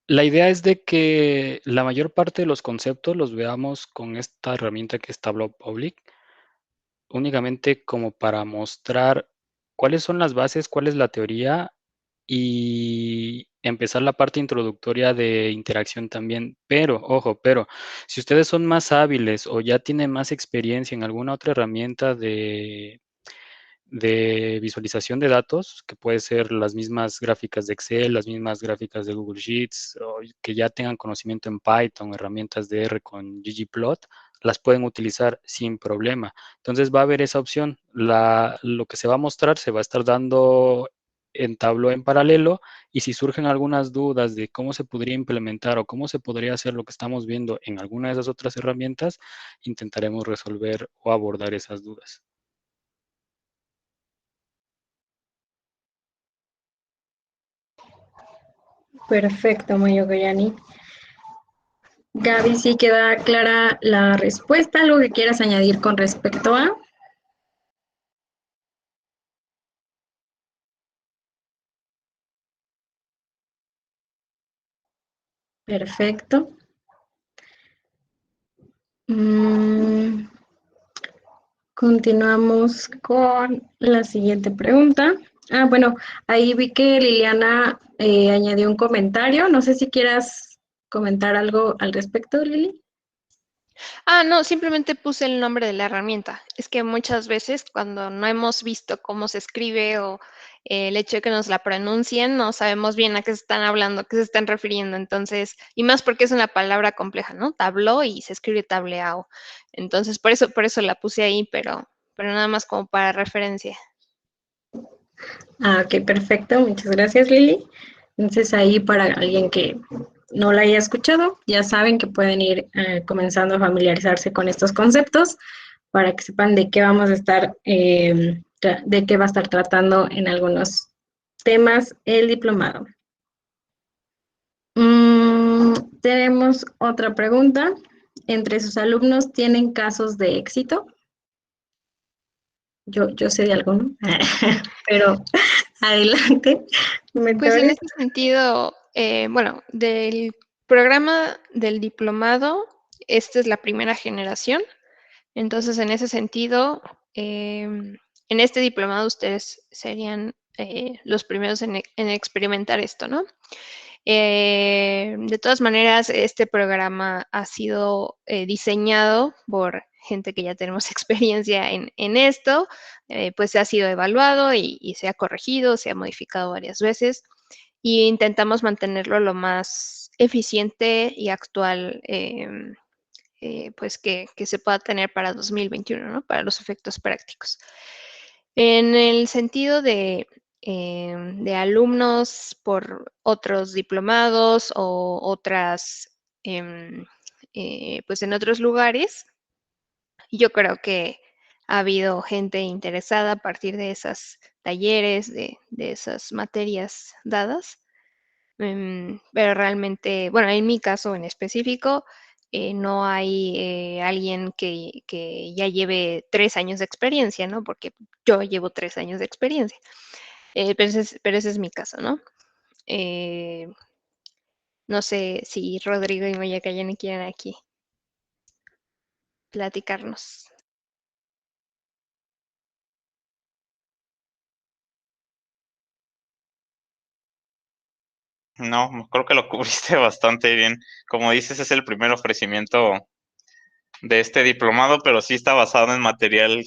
La idea es de que la mayor parte de los conceptos los veamos con esta herramienta que es Tableau Public, únicamente como para mostrar cuáles son las bases, cuál es la teoría y empezar la parte introductoria de interacción también. Pero, ojo, si ustedes son más hábiles o ya tienen más experiencia en alguna otra herramienta de visualización de datos, que puede ser las mismas gráficas de Excel, las mismas gráficas de Google Sheets, o que ya tengan conocimiento en Python, herramientas de R con ggplot, las pueden utilizar sin problema. Entonces va a haber esa opción. Lo que se va a mostrar se va a estar dando en Tableau en paralelo, y si surgen algunas dudas de cómo se podría implementar o cómo se podría hacer lo que estamos viendo en alguna de esas otras herramientas, intentaremos resolver o abordar esas dudas. Perfecto, Moyokoyani. Gaby, ¿sí queda clara la respuesta? ¿Algo que quieras añadir con respecto a? Perfecto. Continuamos con la siguiente pregunta. Bueno, ahí vi que Liliana añadió un comentario. No sé si quieras comentar algo al respecto, Lili. No, simplemente puse el nombre de la herramienta. Es que muchas veces cuando no hemos visto cómo se escribe o el hecho de que nos la pronuncien, no sabemos bien a qué se están hablando, a qué se están refiriendo. Entonces, y más porque es una palabra compleja, ¿no? Tableau y se escribe tableau. Entonces, por eso la puse ahí, pero nada más como para referencia. Ah, ok, perfecto. Muchas gracias, Lili. Entonces ahí para alguien que no la haya escuchado, ya saben que pueden ir comenzando a familiarizarse con estos conceptos para que sepan de qué vamos a estar, de qué va a estar tratando en algunos temas el diplomado. Tenemos otra pregunta. ¿Entre sus alumnos tienen casos de éxito? Yo sé de alguno, pero adelante, Pues en mentores. ese sentido, bueno, del programa del diplomado, esta es la primera generación. Entonces, en ese sentido, en este diplomado ustedes serían los primeros en experimentar esto, ¿no? De todas maneras, este programa ha sido diseñado por gente que ya tenemos experiencia en esto, pues ha sido evaluado y se ha corregido, se ha modificado varias veces y intentamos mantenerlo lo más eficiente y actual pues que se pueda tener para 2021, ¿no? Para los efectos prácticos. En el sentido de alumnos por otros diplomados o otras, pues en otros lugares, yo creo que ha habido gente interesada a partir de esos talleres, de esas materias dadas. Pero realmente, bueno, en mi caso en específico, no hay alguien que ya lleve 3 años de experiencia, ¿no? Porque yo llevo 3 años de experiencia. Pero ese es mi caso, ¿no? Eh, no sé si Rodrigo y Maya Cayenne quieren aquí platicarnos. No, creo que lo cubriste bastante bien. Como dices, es el primer ofrecimiento de este diplomado, pero sí está basado en material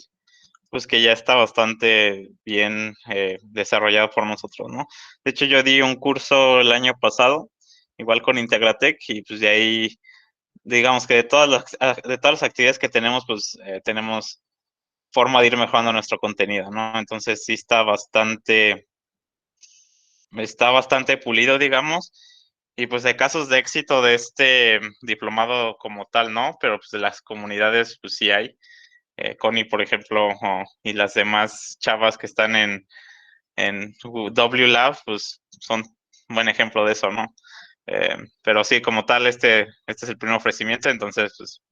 pues que ya está bastante bien desarrollado por nosotros, ¿no? De hecho, yo di un curso el año pasado, igual con Integratec, y pues de ahí, digamos que de todas las actividades que tenemos, pues tenemos forma de ir mejorando nuestro contenido, ¿no? Entonces sí está bastante pulido, digamos, y pues de casos de éxito de este diplomado como tal, ¿no? Pero pues de las comunidades, pues sí hay. Connie, por ejemplo, y las demás chavas que están en WLab, pues son un buen ejemplo de eso, ¿no? Pero sí, como tal, este es el primer ofrecimiento, entonces, pues,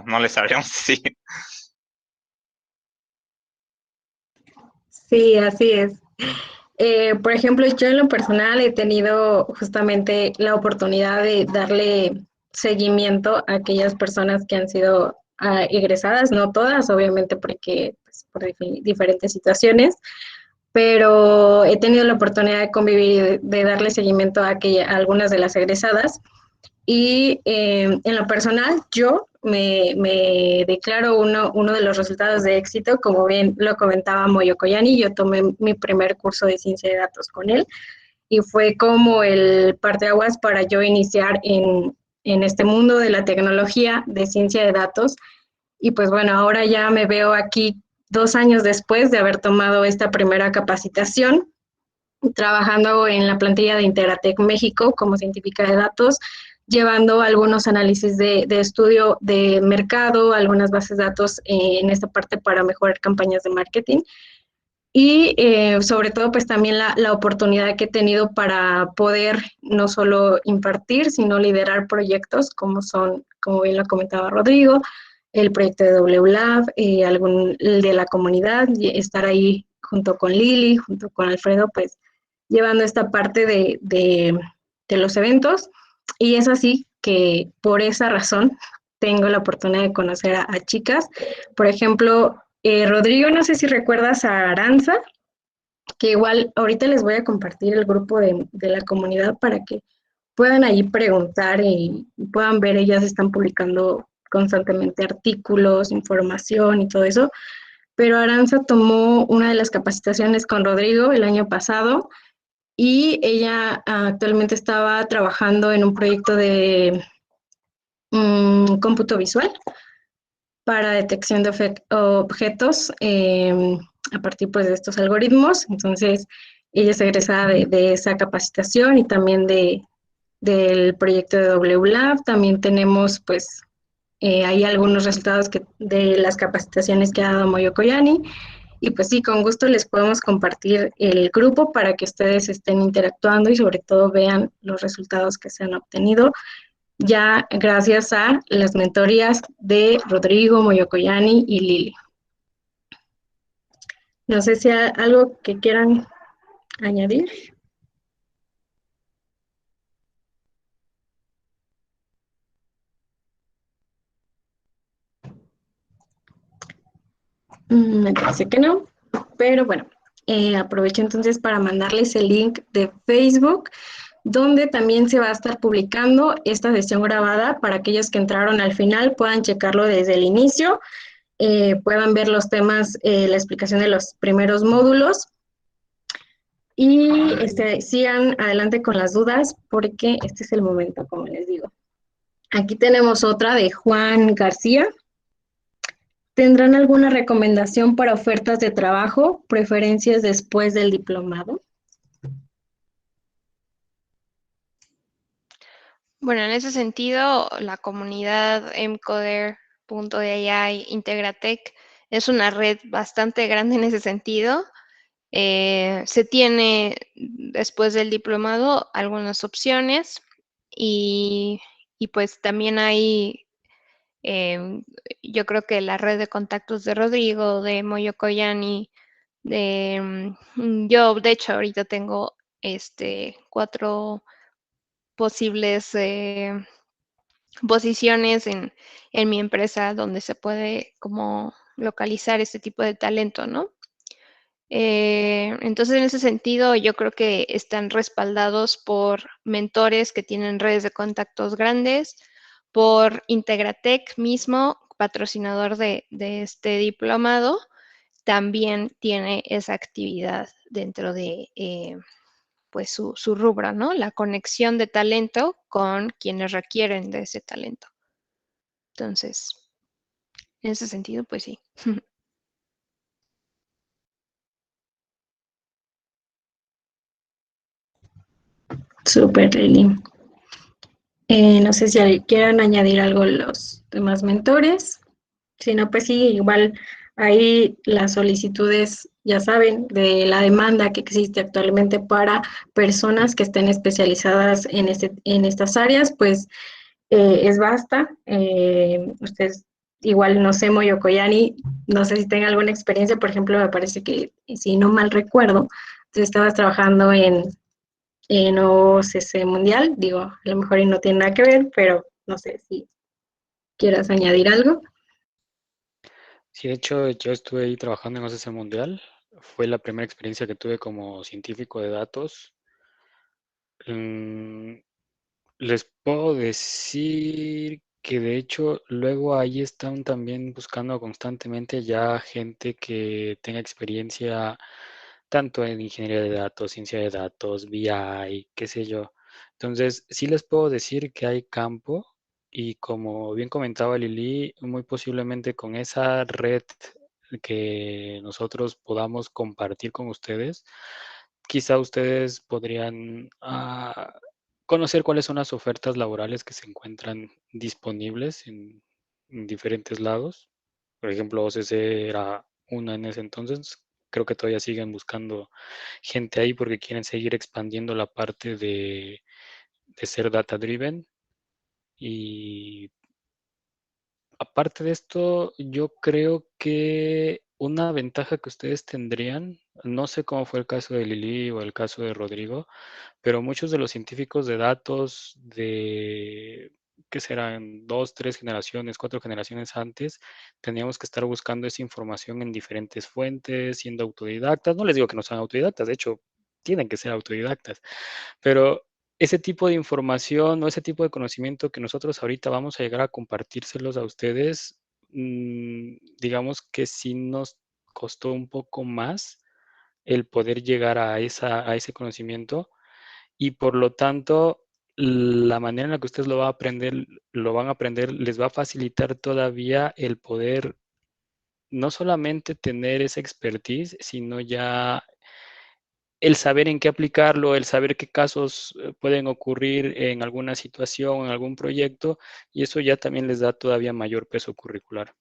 no les sabríamos decir. Sí, así es. Por ejemplo, yo en lo personal he tenido justamente la oportunidad de darle seguimiento a aquellas personas que han sido egresadas, no todas, obviamente, porque pues, por diferentes situaciones, pero he tenido la oportunidad de convivir y de darle seguimiento a algunas de las egresadas. Y en lo personal, yo me declaro uno de los resultados de éxito, como bien lo comentaba Moyo Koyani, yo tomé mi primer curso de ciencia de datos con él y fue como el parteaguas para yo iniciar en este mundo de la tecnología, de ciencia de datos. Y pues bueno, ahora ya me veo aquí 2 años después de haber tomado esta primera capacitación, trabajando en la plantilla de Integratec México como científica de datos, llevando algunos análisis de estudio de mercado, algunas bases de datos en esta parte para mejorar campañas de marketing. Y sobre todo, pues también la oportunidad que he tenido para poder no solo impartir, sino liderar proyectos como son, como bien lo comentaba Rodrigo, el proyecto de WLab, el de la comunidad, y estar ahí junto con Lili, junto con Alfredo, pues llevando esta parte de los eventos. Y es así que por esa razón tengo la oportunidad de conocer a chicas. Por ejemplo, Rodrigo, no sé si recuerdas a Aranza, que igual ahorita les voy a compartir el grupo de la comunidad para que puedan ahí preguntar y puedan ver, ellas están publicando constantemente artículos, información y todo eso, pero Aranza tomó una de las capacitaciones con Rodrigo el año pasado y ella actualmente estaba trabajando en un proyecto de cómputo visual para detección de objetos a partir pues, de estos algoritmos. Entonces, ella es egresada de esa capacitación y también del proyecto de WLab. También tenemos pues hay algunos resultados de las capacitaciones que ha dado Moyo Koyani. Y pues sí, con gusto les podemos compartir el grupo para que ustedes estén interactuando y sobre todo vean los resultados que se han obtenido ya gracias a las mentorías de Rodrigo, Moyo Koyani y Lili. No sé si hay algo que quieran añadir. Me parece que no, pero bueno, aprovecho entonces para mandarles el link de Facebook, donde también se va a estar publicando esta sesión grabada para aquellos que entraron al final puedan checarlo desde el inicio, puedan ver los temas, la explicación de los primeros módulos y sigan adelante con las dudas porque este es el momento, como les digo. Aquí tenemos otra de Juan García. ¿Tendrán alguna recomendación para ofertas de trabajo, preferencias después del diplomado? Bueno, en ese sentido, la comunidad mcoder.ai Integratec es una red bastante grande en ese sentido. Se tiene después del diplomado algunas opciones y pues también hay, yo creo que la red de contactos de Rodrigo, de Moyo Koyani, yo de hecho ahorita tengo 4 posibles posiciones en mi empresa donde se puede como localizar este tipo de talento, ¿no? Entonces, en ese sentido, yo creo que están respaldados por mentores que tienen redes de contactos grandes, por Integratec mismo, patrocinador de este diplomado, también tiene esa actividad dentro de pues su rubro, ¿no? La conexión de talento con quienes requieren de ese talento. Entonces, en ese sentido, pues sí. Súper, Lili. No sé si quieran añadir algo los demás mentores. Si no, pues sí, igual ahí las solicitudes, ya saben, de la demanda que existe actualmente para personas que estén especializadas en estas áreas, pues es vasta. Ustedes, igual, no sé, Moyo Koyani, no sé si tenga alguna experiencia, por ejemplo, me parece que, si no mal recuerdo, tú estabas trabajando en OCC Mundial, digo, a lo mejor y no tiene nada que ver, pero no sé si quieras añadir algo. Sí, de hecho, yo estuve ahí trabajando en OCC Mundial. Fue la primera experiencia que tuve como científico de datos. Les puedo decir que de hecho luego ahí están también buscando constantemente ya gente que tenga experiencia tanto en ingeniería de datos, ciencia de datos, BI, qué sé yo. Entonces, sí les puedo decir que hay campo y como bien comentaba Lili, muy posiblemente con esa red que nosotros podamos compartir con ustedes, quizá ustedes podrían conocer cuáles son las ofertas laborales que se encuentran disponibles en diferentes lados. Por ejemplo, OCC era una en ese entonces. Creo que todavía siguen buscando gente ahí porque quieren seguir expandiendo la parte de ser data driven. Y aparte de esto, yo creo que una ventaja que ustedes tendrían, no sé cómo fue el caso de Lili o el caso de Rodrigo, pero muchos de los científicos de datos de, que serán 2, 3 generaciones, 4 generaciones antes, teníamos que estar buscando esa información en diferentes fuentes, siendo autodidactas. No les digo que no sean autodidactas, de hecho, tienen que ser autodidactas, pero ese tipo de información o ese tipo de conocimiento que nosotros ahorita vamos a llegar a compartírselos a ustedes, digamos que sí nos costó un poco más el poder llegar a ese conocimiento, y por lo tanto la manera en la que ustedes lo van a aprender, les va a facilitar todavía el poder no solamente tener esa expertise, sino ya el saber en qué aplicarlo, el saber qué casos pueden ocurrir en alguna situación, en algún proyecto, y eso ya también les da todavía mayor peso curricular.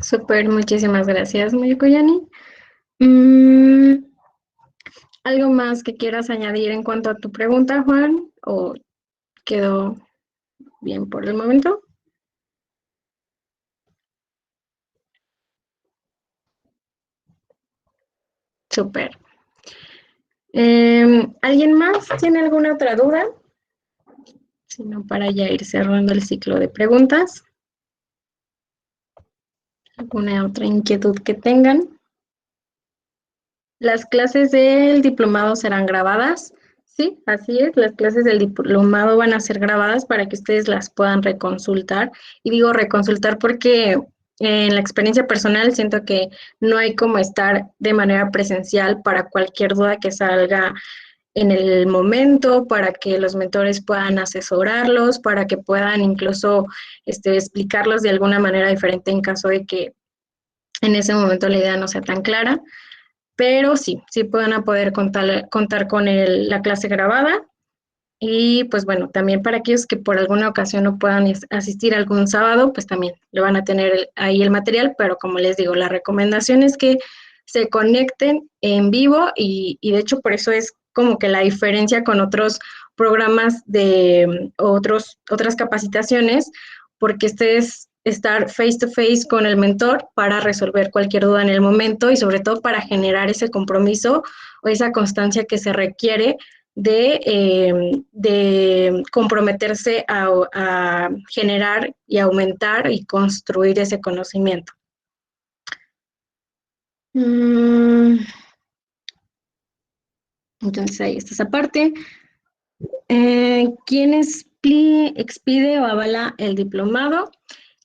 Súper, muchísimas gracias, Moyokoyani. ¿Algo más que quieras añadir en cuanto a tu pregunta, Juan? ¿O quedó bien por el momento? Súper. ¿Alguien más tiene alguna otra duda? Si no, para ya ir cerrando el ciclo de preguntas. ¿Alguna otra inquietud que tengan? Las clases del diplomado serán grabadas. Sí, así es. Las clases del diplomado van a ser grabadas para que ustedes las puedan reconsultar. Y digo reconsultar porque en la experiencia personal siento que no hay como estar de manera presencial para cualquier duda que salga en el momento, para que los mentores puedan asesorarlos, para que puedan incluso explicarlos de alguna manera diferente en caso de que en ese momento la idea no sea tan clara. Pero sí, sí van a poder contar con la clase grabada. Y pues bueno, también para aquellos que por alguna ocasión no puedan asistir algún sábado, pues también lo van a tener ahí el material, pero como les digo, la recomendación es que se conecten en vivo y de hecho por eso es como que la diferencia con otros programas de otras capacitaciones, porque es estar face to face con el mentor para resolver cualquier duda en el momento y sobre todo para generar ese compromiso o esa constancia que se requiere de comprometerse a generar y aumentar y construir ese conocimiento. Entonces ahí está esa parte. ¿Quién expide o avala el diplomado?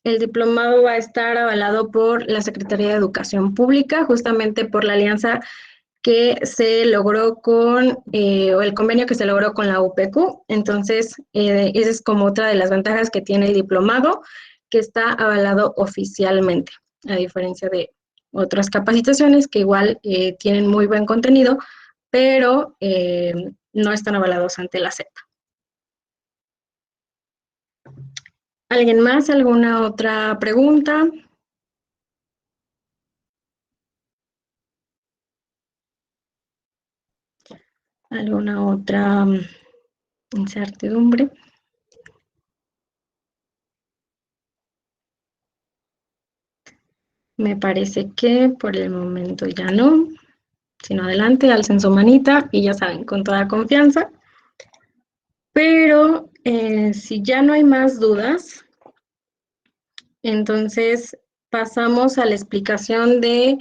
El diplomado va a estar avalado por la Secretaría de Educación Pública, justamente por la alianza que se logró o el convenio que se logró con la UPQ. Entonces, esa es como otra de las ventajas que tiene el diplomado, que está avalado oficialmente, a diferencia de otras capacitaciones que igual tienen muy buen contenido, pero no están avalados ante la SEP. ¿Alguien más? ¿Alguna otra pregunta? ¿Alguna otra incertidumbre? Me parece que por el momento ya no. Sino adelante, alcen su manita y ya saben, con toda confianza. Pero si ya no hay más dudas, entonces pasamos a la explicación de,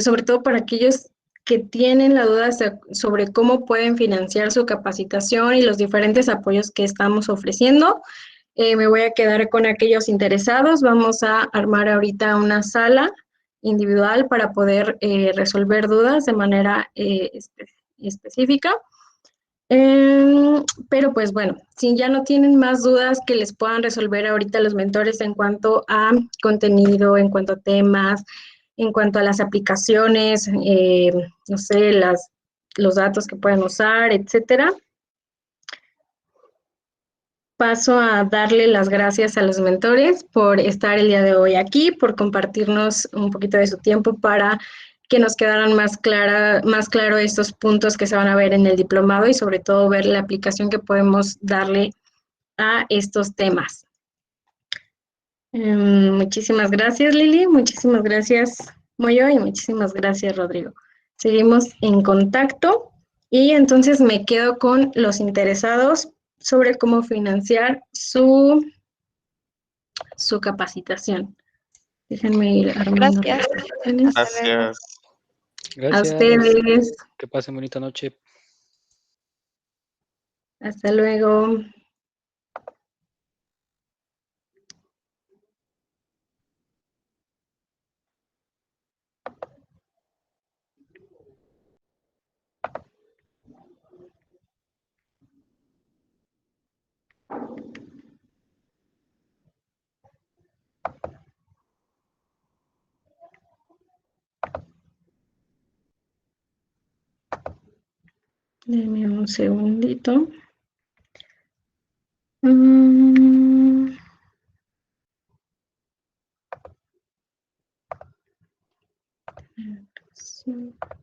sobre todo para aquellos que tienen la duda sobre cómo pueden financiar su capacitación y los diferentes apoyos que estamos ofreciendo. Me voy a quedar con aquellos interesados. Vamos a armar ahorita una sala individual para poder resolver dudas de manera específica. Pero pues bueno, si ya no tienen más dudas que les puedan resolver ahorita los mentores en cuanto a contenido, en cuanto a temas, en cuanto a las aplicaciones, no sé, los datos que pueden usar, etcétera. Paso a darle las gracias a los mentores por estar el día de hoy aquí, por compartirnos un poquito de su tiempo para que nos quedaran más claro estos puntos que se van a ver en el diplomado y sobre todo ver la aplicación que podemos darle a estos temas. Muchísimas gracias, Lili, muchísimas gracias, Moyo, y muchísimas gracias, Rodrigo. Seguimos en contacto y entonces me quedo con los interesados sobre cómo financiar su capacitación. Déjenme ir armando. Gracias. Gracias. A ustedes. Que pasen bonita noche. Hasta luego. Denme un segundito. Mm. Sí.